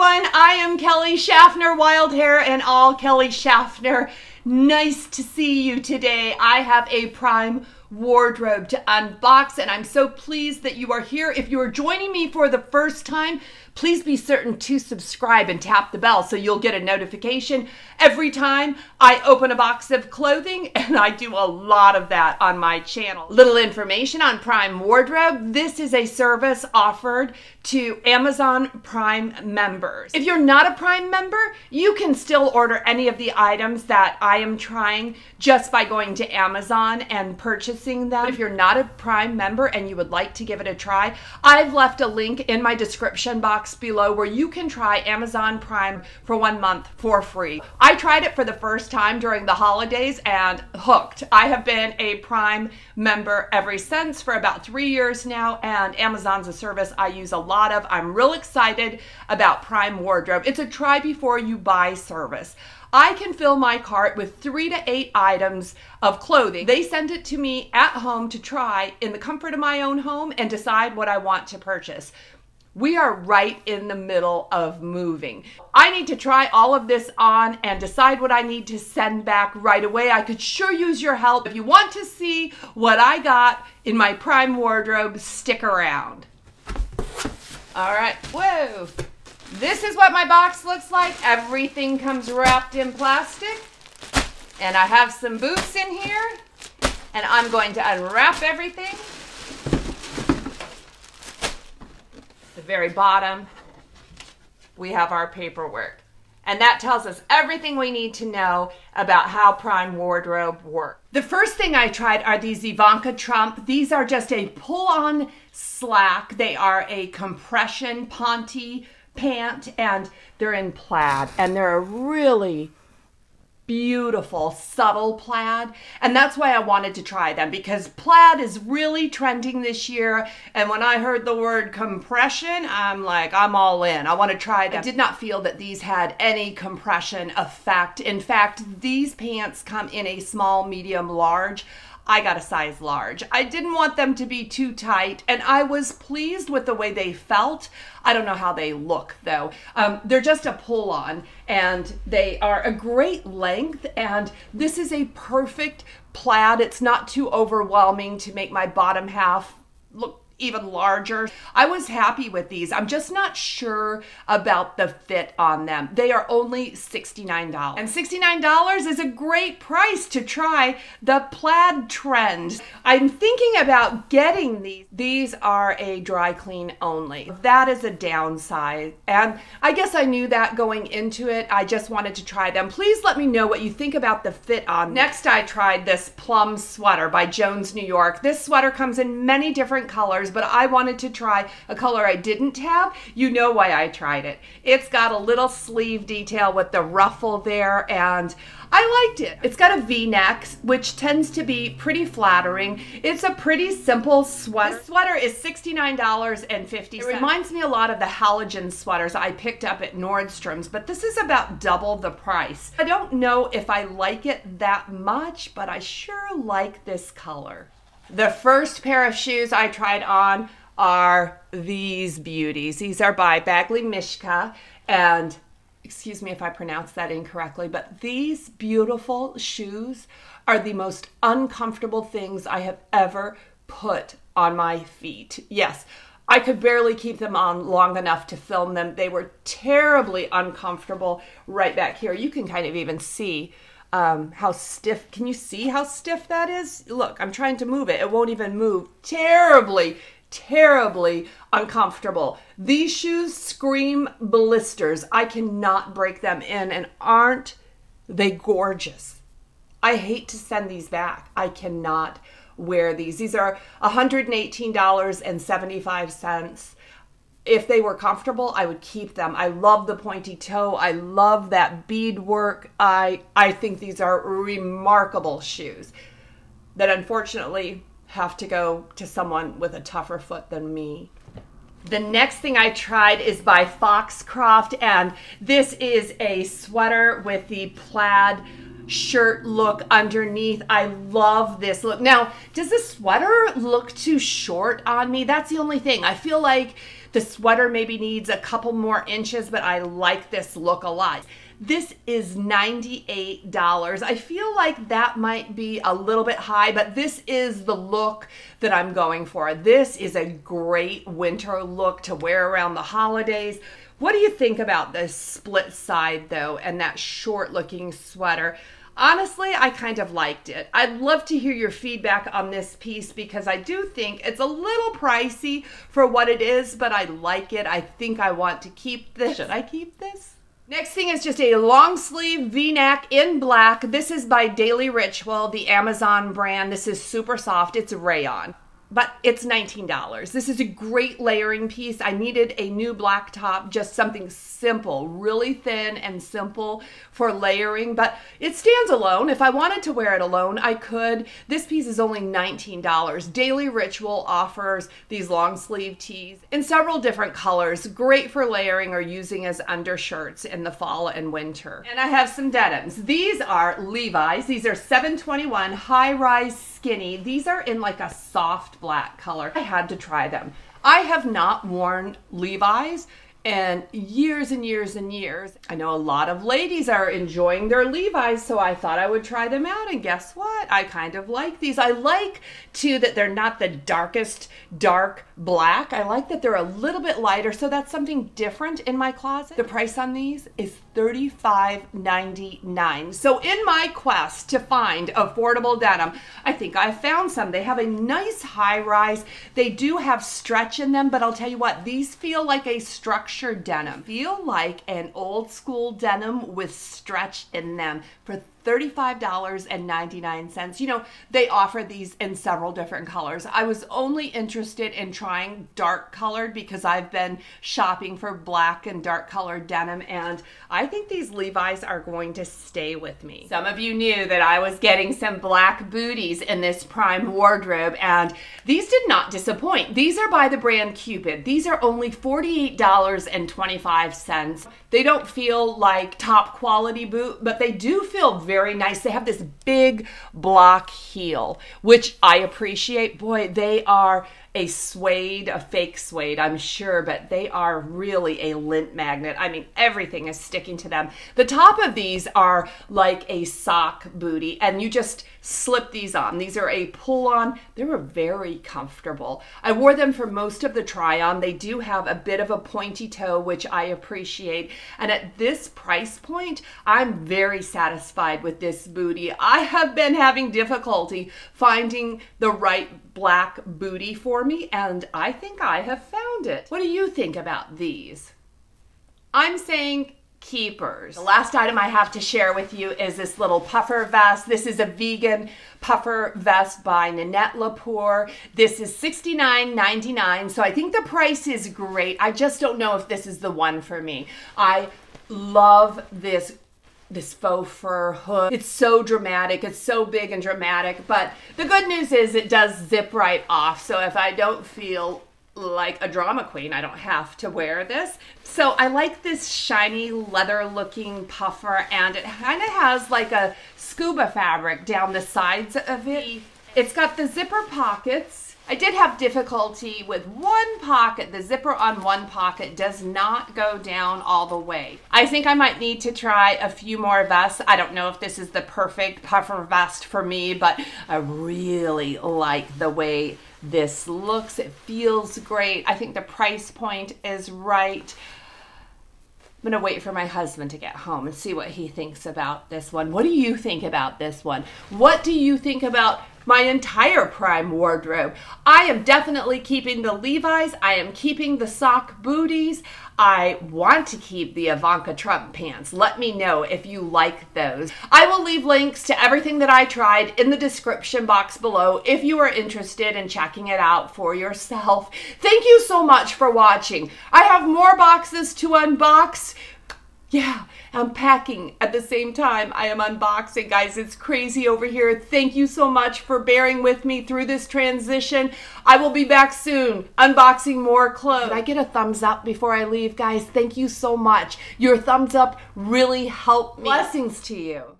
everyone, I am Kelly Shaffner, Wild Hair and All Kelly Shaffner. Nice to see you today. I have a prime wardrobe to unbox and I'm so pleased that you are here. If you are joining me for the first time, please be certain to subscribe and tap the bell so you'll get a notification every time I open a box of clothing, and I do a lot of that on my channel. Little information on Prime Wardrobe. This is a service offered to Amazon Prime members. If you're not a Prime member, you can still order any of the items that I am trying just by going to Amazon and purchasing them. If you're not a Prime member and you would like to give it a try, I've left a link in my description box below where you can try Amazon Prime for 1 month for free. I tried it for the first time during the holidays and hooked. I have been a Prime member ever since for about 3 years now, and Amazon's a service I use a lot of. I'm real excited about Prime Wardrobe. It's a try before you buy service. I can fill my cart with 3 to 8 items of clothing. They send it to me at home to try in the comfort of my own home and decide what I want to purchase. We are right in the middle of moving. I need to try all of this on and decide what I need to send back right away. I could sure use your help. If you want to see what I got in my Prime wardrobe, stick around. All right, whoa. This is what my box looks like. Everything comes wrapped in plastic. And I have some boots in here. And I'm going to unwrap everything. The very bottom, we have our paperwork. And that tells us everything we need to know about how Prime Wardrobe works. The first thing I tried are these Ivanka Trump. These are just a pull-on slack. They are a compression Ponty pant, and they're in plaid, and they're a really beautiful, subtle plaid. And that's why I wanted to try them, because plaid is really trending this year. And when I heard the word compression, I'm like, I'm all in. I want to try them. I did not feel that these had any compression effect. In fact, these pants come in a small, medium, large. I got a size large. I didn't want them to be too tight, and I was pleased with the way they felt. I don't know how they look though. They're just a pull-on, and they are a great length, and this is a perfect plaid. It's not too overwhelming to make my bottom half look even larger. I was happy with these. I'm just not sure about the fit on them. They are only $69. And $69 is a great price to try the plaid trend. I'm thinking about getting these. These are a dry clean only. That is a downside. And I guess I knew that going into it. I just wanted to try them. Please let me know what you think about the fit on. Next, I tried this Plum sweater by Jones, New York. This sweater comes in many different colors, but I wanted to try a color I didn't have. You know why I tried it. It's got a little sleeve detail with the ruffle there, and I liked it. It's got a V-neck, which tends to be pretty flattering. It's a pretty simple sweater. This sweater is $69.50. It reminds me a lot of the halogen sweaters I picked up at Nordstrom's, but this is about double the price. I don't know if I like it that much, but I sure like this color. The first pair of shoes I tried on are these beauties. These are by Badgley Mischka, and excuse me if I pronounce that incorrectly, but these beautiful shoes are the most uncomfortable things I have ever put on my feet. Yes, I could barely keep them on long enough to film them. They were terribly uncomfortable right back here. You can kind of even see how stiff. Can you see how stiff that is? Look, I'm trying to move it. It won't even move. Terribly, terribly uncomfortable. These shoes scream blisters. I cannot break them in, and aren't they gorgeous? I hate to send these back. I cannot wear these. These are $118.75. If they were comfortable, I would keep them. I love the pointy toe. I love that beadwork. I think these are remarkable shoes that unfortunately have to go to someone with a tougher foot than me. The next thing I tried is by Foxcroft, and this is a sweater with the plaid shirt look underneath. I love this look. Now, does the sweater look too short on me? That's the only thing. I feel like The sweater maybe needs a couple more inches, but I like this look a lot. This is $98. I feel like that might be a little bit high, but this is the look that I'm going for. This is a great winter look to wear around the holidays. What do you think about this split side though, and that short looking sweater? Honestly, I kind of liked it. I'd love to hear your feedback on this piece because I do think it's a little pricey for what it is, but I like it. I think I want to keep this. Should I keep this? Next thing is just a long sleeve V-neck in black. This is by Daley Ritual, the Amazon brand. This is super soft. It's rayon, but it's $19. This is a great layering piece. I needed a new black top, just something simple, really thin and simple for layering, but it stands alone. If I wanted to wear it alone, I could. This piece is only $19. Daley Ritual offers these long sleeve tees in several different colors, great for layering or using as undershirts in the fall and winter. And I have some denims. These are Levi's. These are 721 high-rise skinny. These are in like a soft black color. I had to try them. I have not worn Levi's in years and years and years. I know a lot of ladies are enjoying their Levi's, so I thought I would try them out, and guess what? I kind of like these. I like too that they're not the darkest dark black. I like that they're a little bit lighter, so that's something different in my closet. The price on these is $35.99. So in my quest to find affordable denim, I think I found some. They have a nice high rise. They do have stretch in them, but I'll tell you what, these feel like a structured denim. Feel like an old school denim with stretch in them for $35.99. You know, they offer these in several different colors. I was only interested in trying dark colored because I've been shopping for black and dark colored denim, and I think these Levi's are going to stay with me. Some of you knew that I was getting some black booties in this prime wardrobe, and these did not disappoint. These are by the brand Cupid. These are only $48.25. They don't feel like top quality boot, but they do feel very nice. They have this big block heel, which I appreciate. Boy, they are a suede, a fake suede, I'm sure, but they are really a lint magnet. I mean, everything is sticking to them. The top of these are like a sock booty, and you just slip these on. These are a pull-on. They were very comfortable. I wore them for most of the try-on. They do have a bit of a pointy toe, which I appreciate. And at this price point, I'm very satisfied with this booty. I have been having difficulty finding the right black booty for me, and I think I have found it. What do you think about these? I'm saying keepers. The last item I have to share with you is this little puffer vest. This is a vegan puffer vest by Nanette Lepore. This is $69.99, so I think the price is great. I just don't know if this is the one for me. I love this faux fur hood. It's so dramatic. It's so big and dramatic, but the good news is it does zip right off. So if I don't feel like a drama queen, I don't have to wear this. So I like this shiny leather looking puffer, and it kind of has like a scuba fabric down the sides of it. It's got the zipper pockets. I did have difficulty with one pocket. The zipper on one pocket does not go down all the way. I think I might need to try a few more vests. I don't know if this is the perfect puffer vest for me, but I really like the way this looks. It feels great. I think the price point is right. I'm gonna wait for my husband to get home and see what he thinks about this one. What do you think about this one? What do you think about my entire prime wardrobe? I am definitely keeping the Levi's. I am keeping the sock booties. I want to keep the Ivanka Trump pants. Let me know if you like those. I will leave links to everything that I tried in the description box below if you are interested in checking it out for yourself. Thank you so much for watching. I have more boxes to unbox. Yeah, I'm packing at the same time I am unboxing, guys. It's crazy over here. Thank you so much for bearing with me through this transition. I will be back soon, unboxing more clothes. Can I get a thumbs up before I leave, guys? Thank you so much. Your thumbs up really helped me. Blessings to you.